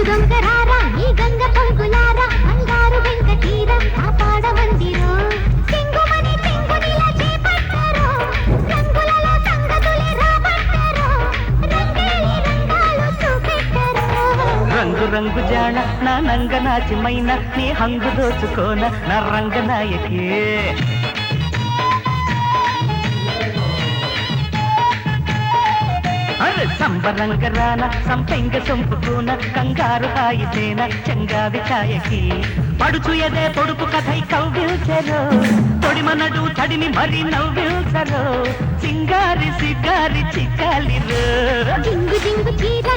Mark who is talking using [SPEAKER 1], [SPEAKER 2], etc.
[SPEAKER 1] దొంగరారా ఈ గంగ పొంగులారా బంగారు వెంక తీరం కాపాడమందిరో చెంగుమని చెంగునిలా చేపట్టారో రంగులలో సంగతులే రాబట్టారో రంగేలి రంగాలు చూపెట్టారో
[SPEAKER 2] రంగు రంగు జాణ నా నంగ నాచిమైన నీ హంగు దోచుకోన నా రంగనాయకే అరే సంబరంగ రాన సంపెంగ సొంపుకోన కంగారు హాయిసేన చెంగావి ఛాయకి పడుచు ఎదే పొడుపు కథై కవ్విల్చెరో పొడిమనడు తడిని మరి నవ్విల్చెరో సింగారి సిగారి చిక్కాలిరో
[SPEAKER 1] జింగు జింగు చీర